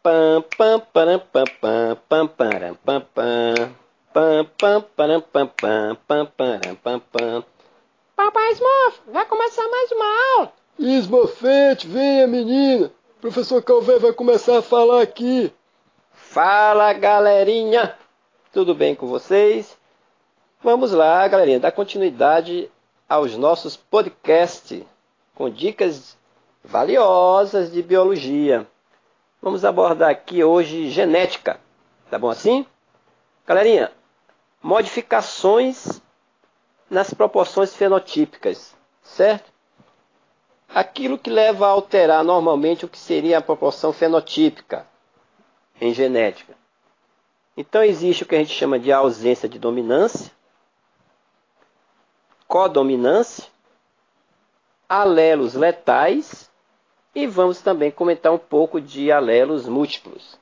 pam pam param pam pam pam param pam pam pam pam param pam pam pam param pam pam. Papai Smurf, vai começar mais uma aula. Smurfette, venha menina. O professor Calvé vai começar a falar aqui. Fala galerinha, tudo bem com vocês? Vamos lá galerinha, dar continuidade aos nossos podcasts com dicas valiosas de biologia. Vamos abordar aqui hoje genética, tá bom assim? Galerinha, modificações nas proporções fenotípicas, certo? Aquilo que leva a alterar normalmente o que seria a proporção fenotípica em genética. Então existe o que a gente chama de ausência de dominância, codominância, alelos letais e vamos também comentar um pouco de alelos múltiplos.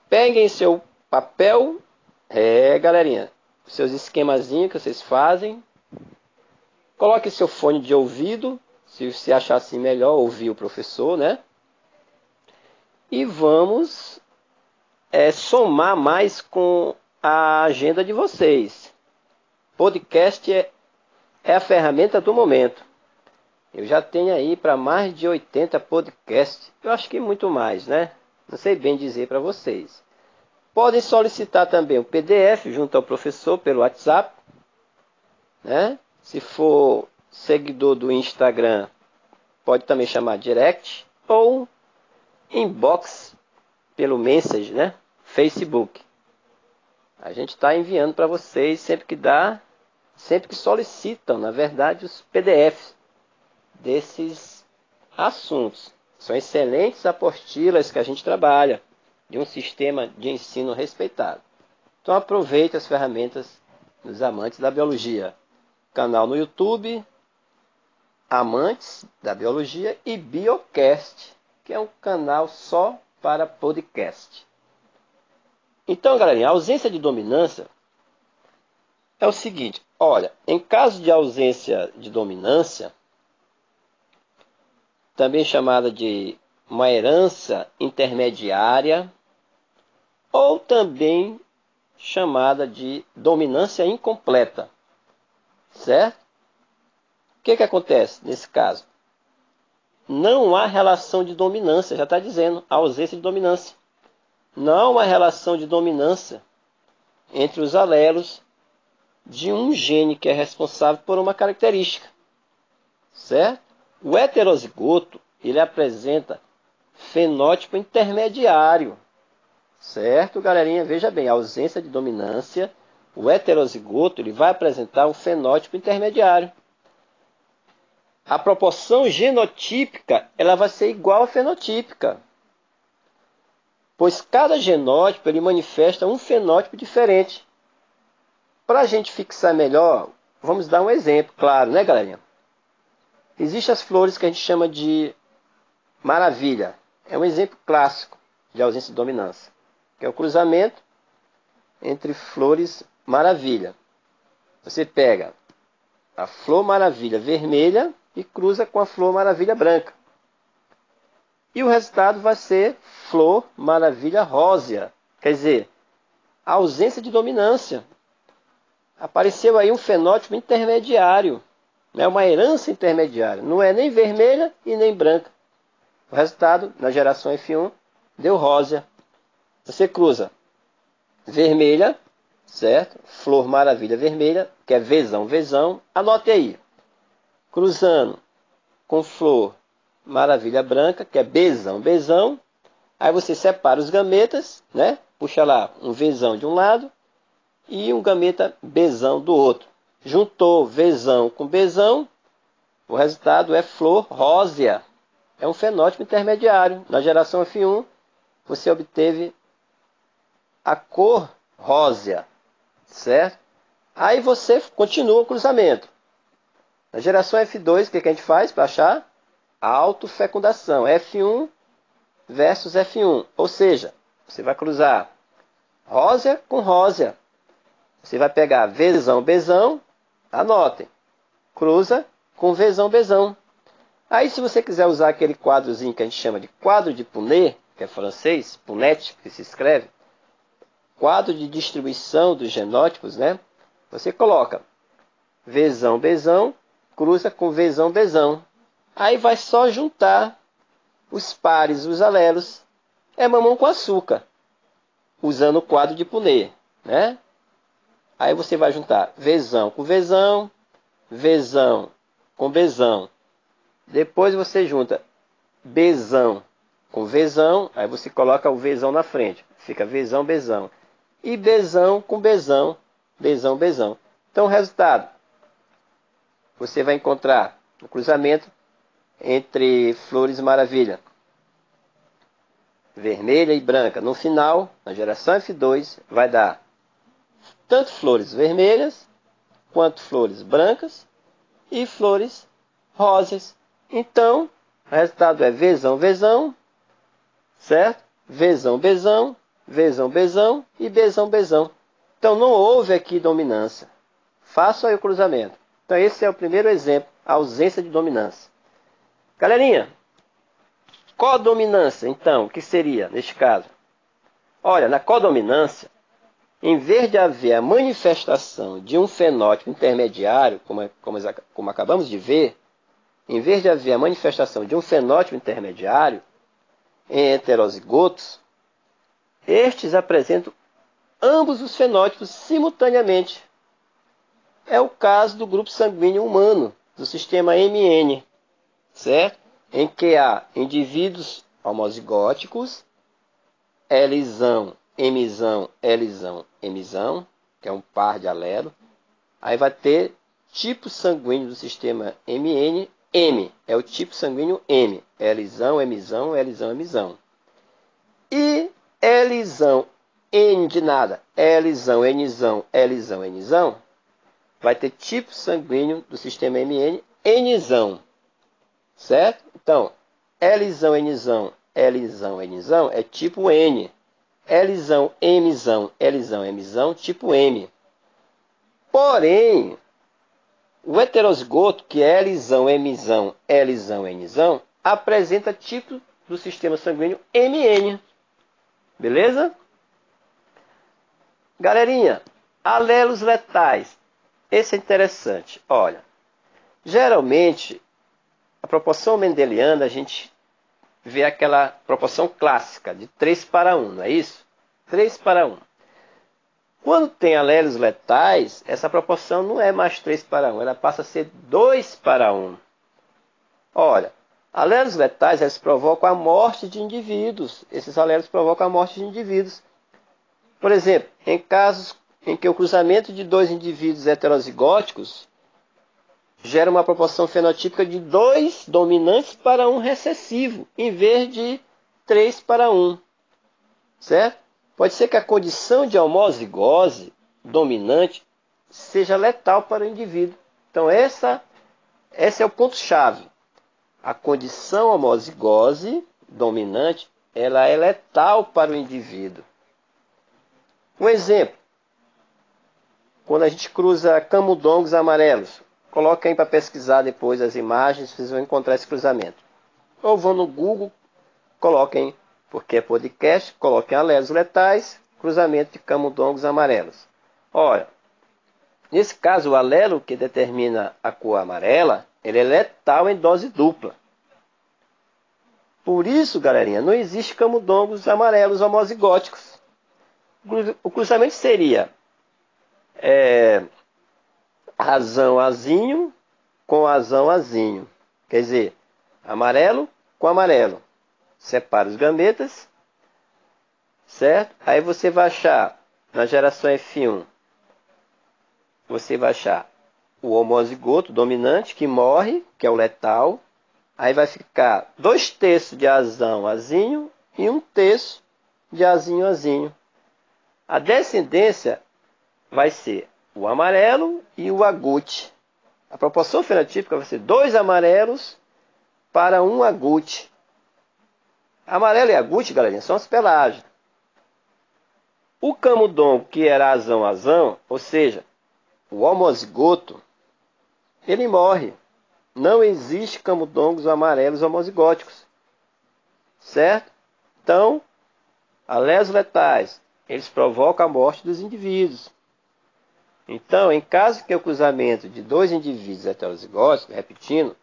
Peguem seu papel, galerinha, seus esquemazinhos que vocês fazem. Coloque seu fone de ouvido, se você achar assim melhor ouvir o professor, né? E vamos somar mais com a agenda de vocês. Podcast é a ferramenta do momento. Eu já tenho aí para mais de 80 podcasts. Eu acho que muito mais, né? Não sei bem dizer para vocês. Podem solicitar também o PDF junto ao professor pelo WhatsApp, né? Se for seguidor do Instagram, pode também chamar direct ou inbox pelo message, né? Facebook. A gente está enviando para vocês sempre que dá, sempre que solicitam, na verdade, os PDFs desses assuntos. São excelentes apostilas que a gente trabalha de um sistema de ensino respeitado. Então aproveite as ferramentas dos amantes da biologia. Canal no YouTube, Amantes da Biologia e Biocast, que é um canal só para podcast. Então, galerinha, a ausência de dominância é o seguinte. Olha, em caso de ausência de dominância, também chamada de uma herança intermediária, ou também chamada de dominância incompleta, certo? O que acontece nesse caso? Não há relação de dominância, já está dizendo, a ausência de dominância. Não há uma relação de dominância entre os alelos de um gene que é responsável por uma característica, certo? O heterozigoto, ele apresenta fenótipo intermediário, certo, galerinha? Veja bem, a ausência de dominância, o heterozigoto, ele vai apresentar um fenótipo intermediário. A proporção genotípica, ela vai ser igual à fenotípica, pois cada genótipo, ele manifesta um fenótipo diferente. Para a gente fixar melhor, vamos dar um exemplo, claro, né, galerinha? Existem as flores que a gente chama de maravilha. É um exemplo clássico de ausência de dominância, que é o cruzamento entre flores maravilha. Você pega a flor maravilha vermelha e cruza com a flor maravilha branca. E o resultado vai ser flor maravilha rósea. Quer dizer, a ausência de dominância. Apareceu aí um fenótipo intermediário, né? Uma herança intermediária. Não é nem vermelha e nem branca. O resultado, na geração F1, deu rósea. Você cruza vermelha, certo? Flor maravilha vermelha, que é Vzão, Vzão. Anote aí. Cruzando com flor maravilha branca, que é Bzão, Bzão. Aí você separa os gametas, né? Puxa lá um Vzão de um lado e um gameta Bzão do outro. Juntou Vzão com Bzão, o resultado é flor rósea. É um fenótipo intermediário. Na geração F1, você obteve a cor rósea, certo? Aí você continua o cruzamento. Na geração F2, o que a gente faz para achar? Autofecundação. F1 versus F1. Ou seja, você vai cruzar rósea com rósea. Você vai pegar Vzão, Bzão, anotem. Cruza com Vzão, Bzão. Aí se você quiser usar aquele quadrozinho que a gente chama de quadro de Punnett, que é francês, Punnett, que se escreve, quadro de distribuição dos genótipos, né? Você coloca Vzão, Bzão, cruza com Vzão, Bzão. Aí vai só juntar os pares, os alelos. É mamão com açúcar, usando o quadro de Punnett, né? Aí você vai juntar Vzão com Vzão, Vzão com Bzão. Depois você junta Bzão com Vzão, aí você coloca o Vzão na frente. Fica Vzão, Bzão. E Bzão com Bzão, Bzão, Bzão. Então o resultado, você vai encontrar o cruzamento entre flores maravilha, vermelha e branca. No final, na geração F2, vai dar tanto flores vermelhas, quanto flores brancas e flores rosas. Então, o resultado é Vzão, Vzão, certo? Vzão, Bzão, Vzão, Bzão e Bzão, Bzão. Então, não houve aqui dominância. Faça aí o cruzamento. Então, esse é o primeiro exemplo, a ausência de dominância. Galerinha, codominância, então, o que seria neste caso? Olha, na codominância, em vez de haver a manifestação de um fenótipo intermediário, como acabamos de ver, em vez de haver a manifestação de um fenótipo intermediário em heterozigotos, estes apresentam ambos os fenótipos simultaneamente. É o caso do grupo sanguíneo humano, do sistema MN, certo? Em que há indivíduos homozigóticos, Lzão, Mzão, Lzão, Mzão, que é um par de alelo. Aí vai ter tipo sanguíneo do sistema MN, M, é o tipo sanguíneo M, Lzão, Mzão, Lzão, Mzão. E Lzão, N de nada, Lzão, Nzão, Lzão, Nzão, vai ter tipo sanguíneo do sistema MN, Nzão, certo? Então, Lzão, Nzão, Lzão, Nzão é tipo N. Lzão, Mzão, Lzão, Mzão, tipo M. Porém, o heterozigoto, que é Lzão, Mzão, Lzão, Nzão, apresenta tipo do sistema sanguíneo MN. Beleza? Galerinha, alelos letais. Esse é interessante. Olha, geralmente, a proporção mendeliana, a gente vê aquela proporção clássica de 3 para 1, não é isso? 3 para 1. Quando tem alelos letais, essa proporção não é mais 3 para 1, ela passa a ser 2 para 1. Olha, alelos letais, eles provocam a morte de indivíduos. Esses alelos provocam a morte de indivíduos. Por exemplo, em casos em que o cruzamento de dois indivíduos heterozigóticos gera uma proporção fenotípica de 2 dominantes para 1 recessivo, em vez de 3 para 1. Certo? Pode ser que a condição de homozigose dominante seja letal para o indivíduo. Então, esse é o ponto-chave. A condição homozigose dominante, ela é letal para o indivíduo. Um exemplo. Quando a gente cruza camundongos amarelos, coloquem para pesquisar depois as imagens, vocês vão encontrar esse cruzamento. Ou vão no Google, coloquem, porque é podcast, coloquem alelos letais, cruzamento de camundongos amarelos. Olha, nesse caso, o alelo que determina a cor amarela, ele é letal em dose dupla. Por isso, galerinha, não existe camundongos amarelos homozigóticos. O cruzamento seria azão azinho com azão azinho. Quer dizer, amarelo com amarelo. Separa os gametas, certo? Aí você vai achar, na geração F1, você vai achar o homozigoto dominante, que morre, que é o letal. Aí vai ficar 2/3 de azão azinho e 1/3 de azinho azinho. A descendência vai ser o amarelo e o agute. A proporção fenotípica vai ser 2 amarelos para 1 agute. Amarelo e agute, galerinha, são as pelagens. O camundongo, que era azão-azão, ou seja, o homozigoto, ele morre. Não existe camundongos amarelos homozigóticos. Certo? Então, alélos letais, eles provocam a morte dos indivíduos. Então, em caso que o cruzamento de dois indivíduos heterozigóticos, repetindo,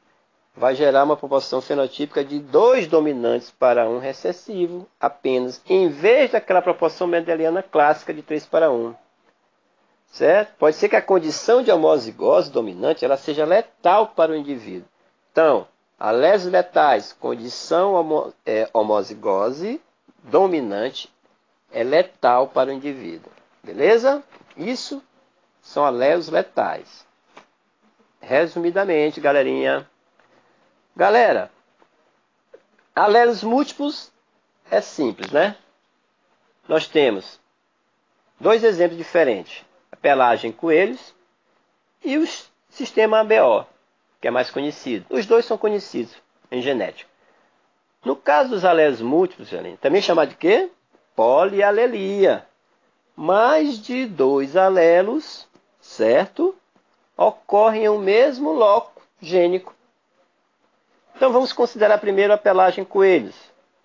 vai gerar uma proporção fenotípica de 2 dominantes para 1 recessivo apenas, em vez daquela proporção mendeliana clássica de 3:1. Certo? Pode ser que a condição de homozigose dominante ela seja letal para o indivíduo. Então, alélos letais, condição homozigose dominante é letal para o indivíduo. Beleza? Isso são alélos letais. Resumidamente, galerinha. Galera, alélos múltiplos é simples, né? Nós temos 2 exemplos diferentes. A pelagem em coelhos e o sistema ABO, que é mais conhecido. Os dois são conhecidos em genética. No caso dos alélos múltiplos, também chamado de quê? Polialelia. Mais de 2 alelos, certo? Ocorrem em um mesmo loco gênico. Então vamos considerar primeiro a pelagem em coelhos.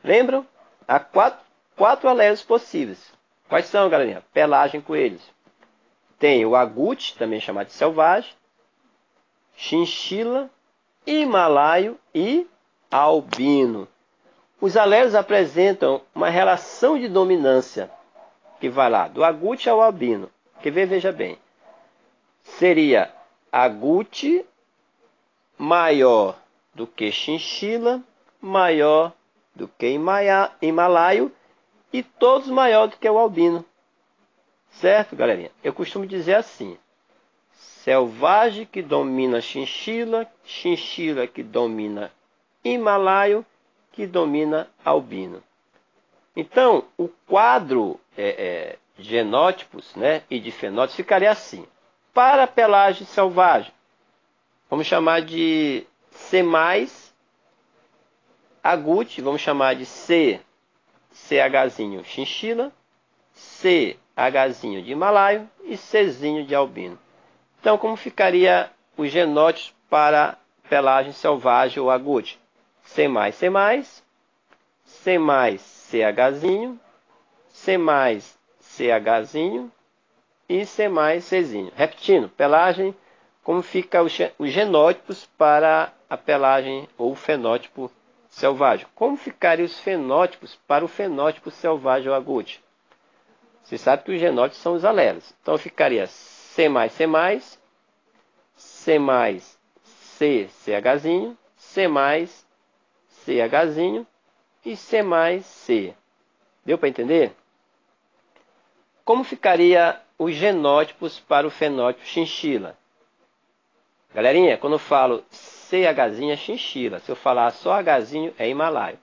Lembram? Há 4 alelos possíveis. Quais são, galerinha? Pelagem em coelhos. Tem o agute, também chamado de selvagem, chinchila, himalaio e albino. Os alelos apresentam uma relação de dominância que vai lá do agute ao albino. Que veja bem, seria agute maior do que chinchila, maior do que himalaio e todos maior do que o albino. Certo, galerinha? Eu costumo dizer assim: selvagem que domina chinchila, chinchila que domina himalaio, que domina albino. Então, o quadro de genótipos, né, e de fenótipos ficaria assim. Para a pelagem selvagem, vamos chamar de C+, agute, vamos chamar de CHzinho chinchila, CHzinho de himalaio e Czinho de albino. Então, como ficaria os genótipos para pelagem selvagem ou agute? C+, C+, CHzinho, C+, CHzinho e C+, Czinho. Repetindo, pelagem, como fica os genótipos para a pelagem ou fenótipo selvagem. Como ficariam os fenótipos para o fenótipo selvagem ou agute? Você sabe que os genótipos são os alelos. Então ficaria C+, C+, CHzinho, C+, CHzinho e C+C. Deu para entender? Como ficaria os genótipos para o fenótipo chinchila? Galerinha, quando eu falo CHzinho é chinchila. Se eu falar só Hzinho é himalaio.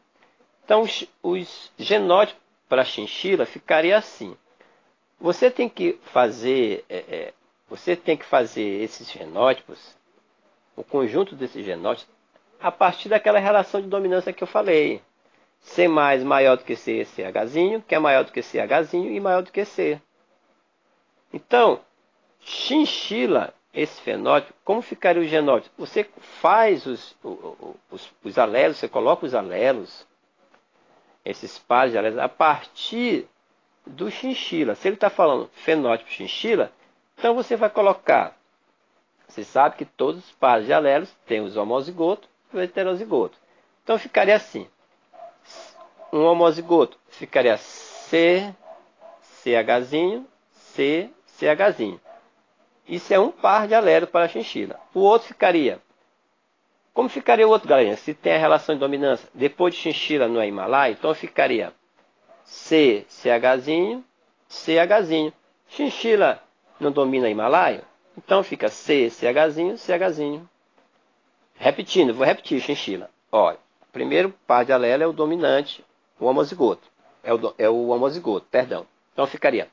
Então os genótipos para chinchila ficaria assim. Você tem que fazer esses genótipos, o conjunto desses genótipos, a partir daquela relação de dominância que eu falei. C maior do que C, CHzinho, que é maior do que CHzinho e maior do que C. Então, chinchila, esse fenótipo, como ficaria o genótipo? Você faz os alelos, você coloca os alelos, esses pares de alelos, a partir do chinchila. Se ele está falando fenótipo chinchila, então você vai colocar. Você sabe que todos os pares de alelos têm os homozigotos e o heterozigoto. Então ficaria assim. Um homozigoto ficaria CHzinho, CHzinho. Isso é um par de alelo para a chinchila. O outro ficaria. Como ficaria o outro, galera? Se tem a relação de dominância, depois de chinchila no himalaio, então ficaria CHzinho, CHzinho. Chinchila não domina himalaio, então fica CHzinho, CHzinho. Repetindo, vou repetir chinchila. Olha, o primeiro par de alelo é o dominante, o homozigoto. É o homozigoto, perdão. Então ficaria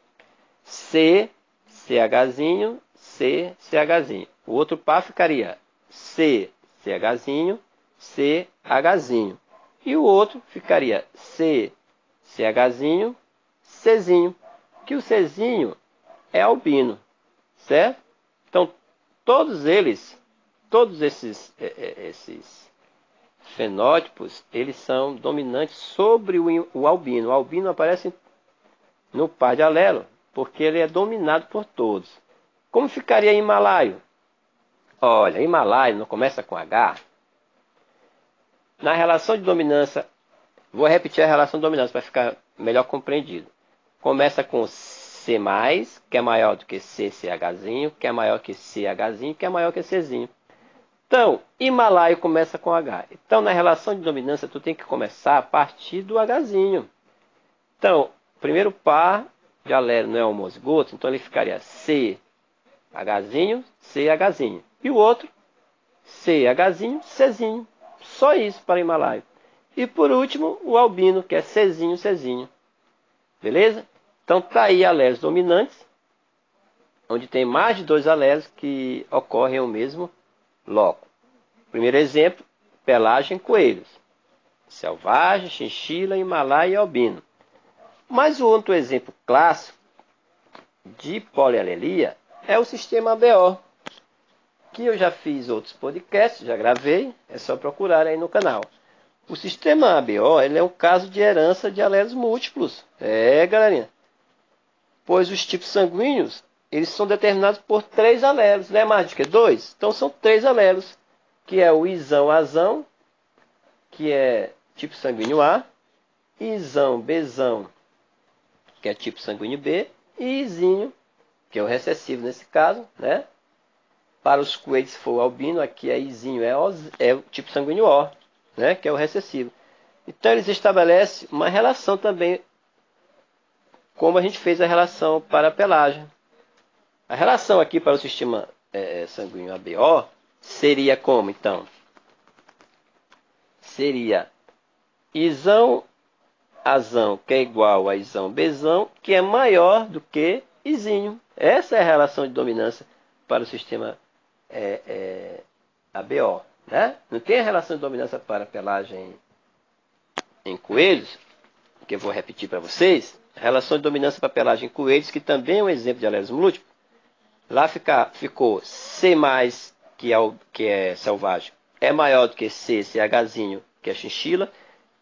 CHzinho, CHzinho. O outro par ficaria CHzinho, CHzinho. E o outro ficaria CHzinho, Czinho. Que o Czinho é albino, certo? Então, todos esses fenótipos, eles são dominantes sobre o albino. O albino aparece no par de alelo, porque ele é dominado por todos. Como ficaria Himalaio? Olha, Himalaio não começa com H. Na relação de dominância, vou repetir a relação de dominância para ficar melhor compreendido. Começa com C+, que é maior do que CCHzinho, que é maior que CHzinho, que é maior que Czinho. Então, Himalaio começa com H. Então, na relação de dominância, tu tem que começar a partir do Hzinho. Então, o primeiro par de alelo não é homozigoto, então ele ficaria CHzinho, CHzinho. E o outro, CHzinho, Czinho. Só isso para Himalaio. E por último, o albino, que é Czinho, Czinho. Beleza? Então, tá aí alelos dominantes, onde tem mais de 2 alelos que ocorrem ao mesmo loco. Primeiro exemplo, pelagem coelhos. Selvagem, chinchila, Himalaia e albino. Mas o outro exemplo clássico de polialelia é o sistema ABO, que eu já fiz outros podcasts, já gravei, é só procurar aí no canal. O sistema ABO ele é um caso de herança de alelos múltiplos. Galerinha. Pois os tipos sanguíneos, eles são determinados por 3 alelos, não é mais do que 2? Então são 3 alelos, que é o Izão-Azão, que é tipo sanguíneo A, Izão-Bzão, que é tipo sanguíneo B, e Izinho, que é o recessivo nesse caso, né? Para os coelhos, se for o albino, aqui é Izinho, é o tipo sanguíneo O, né? Que é o recessivo. Então eles estabelecem uma relação também, como a gente fez a relação para a pelagem. A relação aqui para o sistema sanguíneo ABO seria como, então? Seria Izão-Azão, que é igual a Izão-Bzão, que é maior do que Izinho. Essa é a relação de dominância para o sistema ABO. Né? Não tem a relação de dominância para a pelagem em coelhos, que eu vou repetir para vocês. A relação de dominância para a pelagem em coelhos, que também é um exemplo de alelos múltiplos. Lá ficou C+, que é selvagem, é maior do que CHzinho, que é chinchila,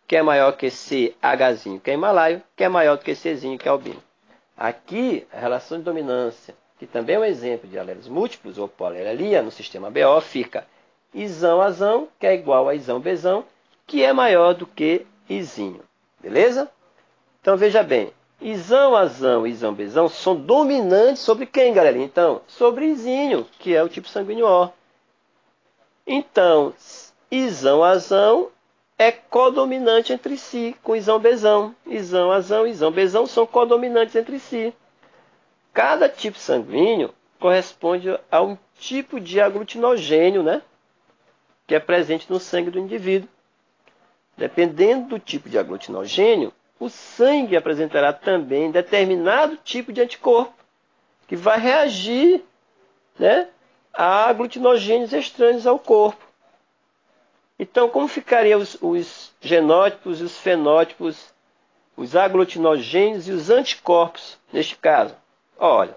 que é maior que CHzinho, que é himalaio, que é maior do que Czinho, que é albino. Aqui, a relação de dominância, que também é um exemplo de alelos múltiplos, ou polialelia, no sistema BO, fica Izão-Azão, que é igual a Izão-Bzão, que é maior do que Izinho. Beleza? Então, veja bem. Izão-Azão e Izão-Bzão são dominantes sobre quem, galerinha? Então, sobre Izinho, que é o tipo sanguíneo O. Então, Izão-Azão é codominante entre si com Izão-Bzão. Izão-Azão e Izão-Bzão são codominantes entre si. Cada tipo sanguíneo corresponde a um tipo de aglutinogênio, né? Que é presente no sangue do indivíduo. Dependendo do tipo de aglutinogênio, o sangue apresentará também determinado tipo de anticorpo, que vai reagir, né, a aglutinogênios estranhos ao corpo. Então, como ficariam os genótipos e os fenótipos, os aglutinogênios e os anticorpos neste caso? Olha,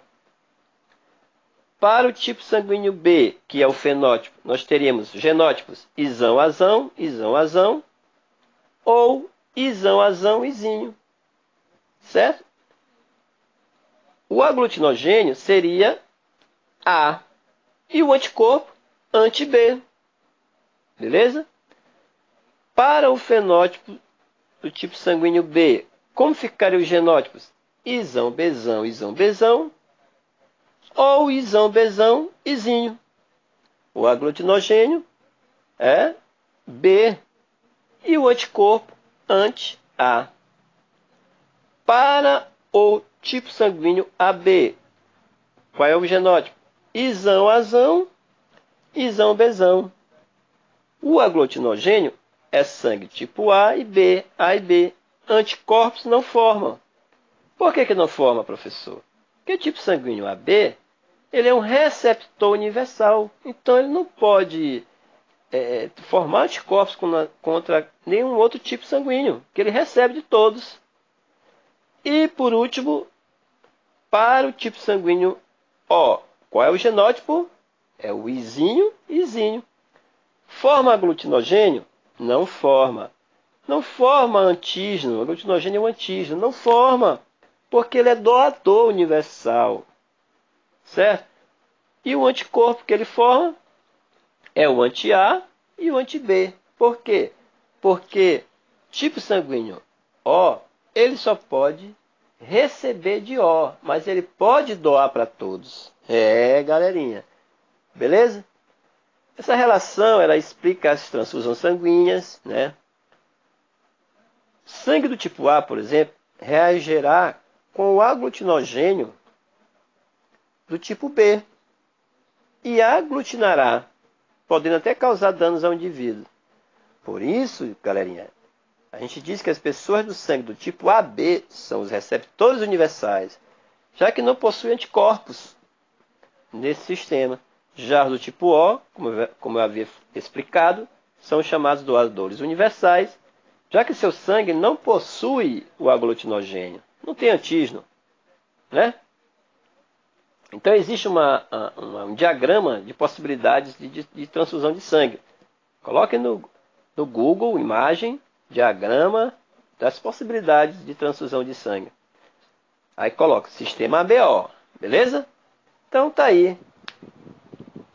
para o tipo sanguíneo B, que é o fenótipo, nós teríamos genótipos Izão-Azão, Izão-Azão, ou Izão-Azão, Izinho. Certo? O aglutinogênio seria A. E o anticorpo, anti-B. Beleza? Para o fenótipo do tipo sanguíneo B, como ficariam os genótipos? Izão-Bzão, Izão-Bzão. Ou Izão-Bzão, Izinho. O aglutinogênio é B. E o anticorpo, anti-A. Para o tipo sanguíneo AB, qual é o genótipo? Izão-Azão, Izão-Bzão. O aglutinogênio é sangue tipo A e B. A e B. Anticorpos não formam. Por que não forma, professor? Porque o tipo sanguíneo AB ele é um receptor universal. Então ele não pode formar anticorpos contra nenhum outro tipo sanguíneo, que ele recebe de todos. E, por último, para o tipo sanguíneo O, qual é o genótipo? É o Izinho, Izinho. Forma aglutinogênio? Não forma. Não forma antígeno. O aglutinogênio é um antígeno. Não forma. Porque ele é doador universal. Certo? E o anticorpo que ele forma é o anti-A e o anti-B. Por quê? Porque tipo sanguíneo O, ele só pode receber de O, mas ele pode doar para todos. Galerinha. Beleza? Essa relação, ela explica as transfusões sanguíneas, né? Sangue do tipo A, por exemplo, reagirá com o aglutinogênio do tipo B e aglutinará, podendo até causar danos ao indivíduo. Por isso, galerinha, a gente diz que as pessoas do sangue do tipo AB são os receptores universais, já que não possuem anticorpos nesse sistema. Já do tipo O, como eu havia explicado, são chamados doadores universais, já que seu sangue não possui o aglutinogênio, não tem antígeno, né? Então existe um diagrama de possibilidades de transfusão de sangue. Coloque no Google, imagem, diagrama das possibilidades de transfusão de sangue. Aí coloca sistema ABO, beleza? Então tá aí.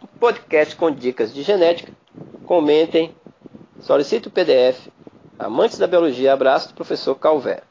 Um podcast com dicas de genética. Comentem, solicite o PDF. Amantes da biologia, abraço do professor Calvé.